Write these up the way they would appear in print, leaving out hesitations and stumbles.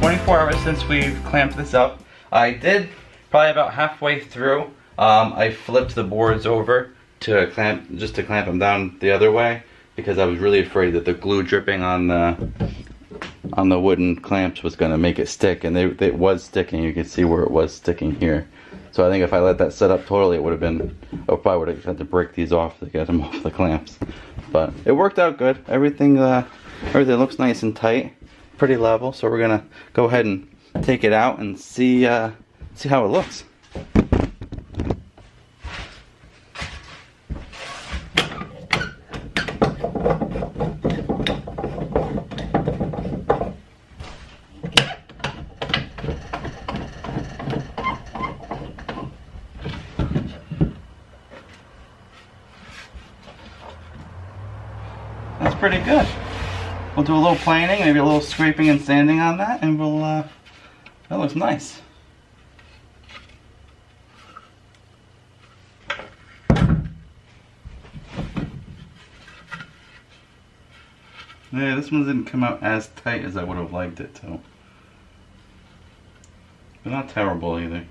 24 hours since we've clamped this up. I did probably about halfway through. I flipped the boards over to clamp them down the other way because I was really afraid that the glue dripping on the wooden clamps was going to make it stick, and it was sticking. You can see where it was sticking here. So I think if I let that set up totally, it would have been, I probably would have had to break these off to get them off the clamps. But it worked out good. Everything looks nice and tight, pretty level. So we're gonna go ahead and take it out and see how it looks. That's pretty good. We'll do a little planing, maybe a little scraping and sanding on that, and we'll, that looks nice. Yeah, this one didn't come out as tight as I would have liked it to. But not terrible either.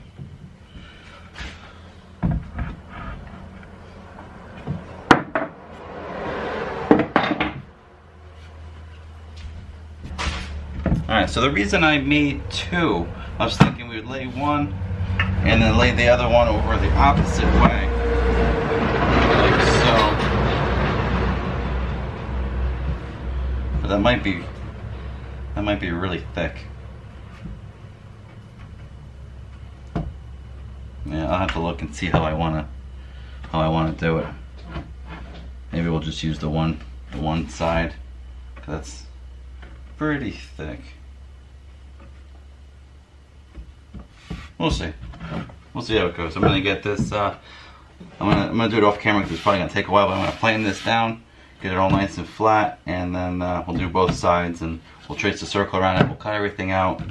Alright, so the reason I made two, I was thinking we would lay one and then lay the other one over the opposite way. Like so. But that might be really thick. Yeah, I'll have to look and see how I wanna do it. Maybe we'll just use the one side. That's pretty thick. We'll see. We'll see how it goes. I'm gonna get this. I'm gonna do it off camera because it's probably gonna take a while. But I'm gonna plane this down, get it all nice and flat, and then we'll do both sides and we'll trace the circle around it. We'll cut everything out.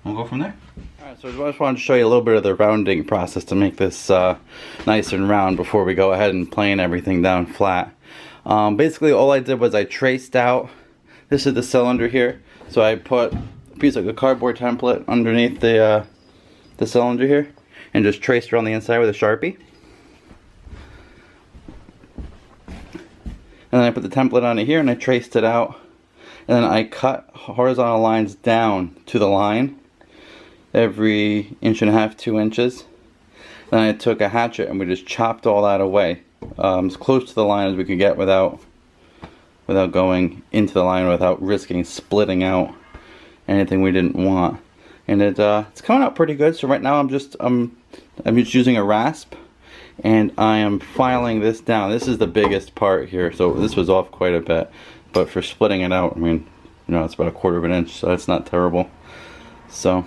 We'll go from there. All right. So I just wanted to show you a little bit of the rounding process to make this nice and round before we go ahead and plane everything down flat. Basically, all I did was I traced out. This is the cylinder here, so I put piece of a cardboard template underneath the cylinder here and just traced around the inside with a Sharpie. And then I put the template on it here and I traced it out, and then I cut horizontal lines down to the line every 1.5 to 2 inches. Then I took a hatchet and we just chopped all that away as close to the line as we could get without going into the line, without risking splitting out anything we didn't want. And it's coming out pretty good. So right now I'm just using a rasp and I am filing this down. This is the biggest part here, so this was off quite a bit, but for splitting it out, I mean, you know, it's about 1/4 inch, so that's not terrible. So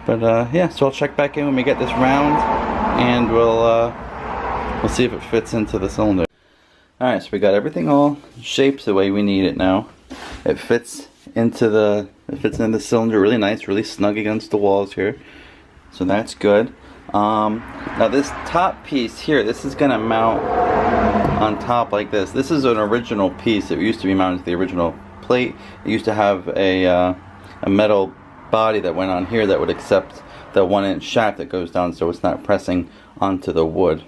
but yeah, so I'll check back in when we get this round and we'll see if it fits into the cylinder. Alright, so we got everything all shaped the way we need it now. It fits into the cylinder really nice, really snug against the walls here. So that's good. Now this top piece here, this is gonna mount on top like this. This is an original piece. It used to be mounted to the original plate. It used to have a metal body that went on here that would accept the 1-inch shaft that goes down, so it's not pressing onto the wood.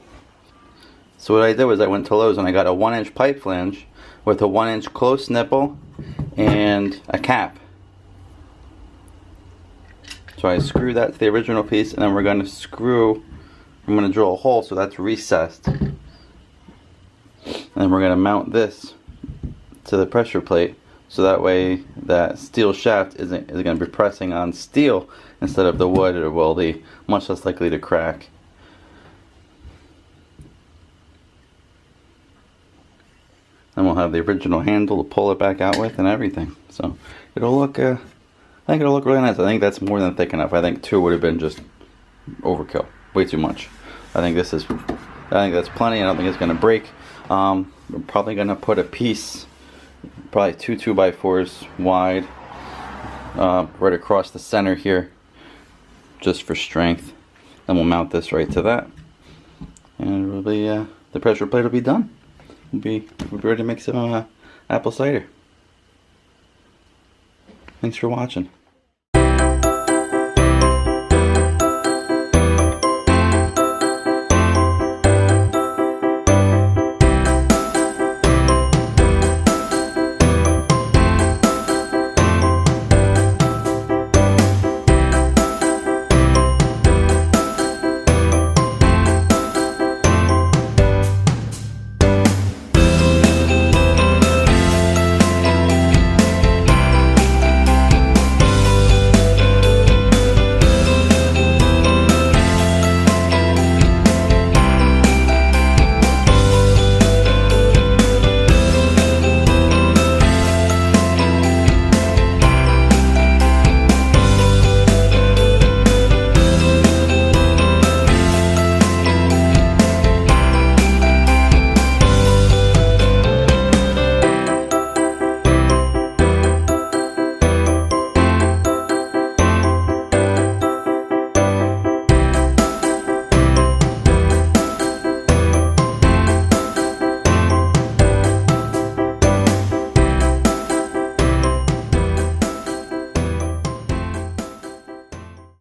So what I did was I went to Lowe's and I got a 1-inch pipe flange with a 1-inch close nipple and a cap. So I screw that to the original piece, and then I'm going to drill a hole so that's recessed. And then we're going to mount this to the pressure plate, so that way that steel shaft is going to be pressing on steel instead of the wood. It will be much less likely to crack. Then we'll have the original handle to pull it back out with and everything. So it'll look, I think it'll look really nice. I think that's more than thick enough. I think 2 would have been just overkill, way too much. I think that's plenty. I don't think it's going to break. We're probably going to put a piece, probably 2 2x4s wide, right across the center here, just for strength. Then we'll mount this right to that, and it'll be the pressure plate will be done. We'll be ready to make some apple cider. Thanks for watching.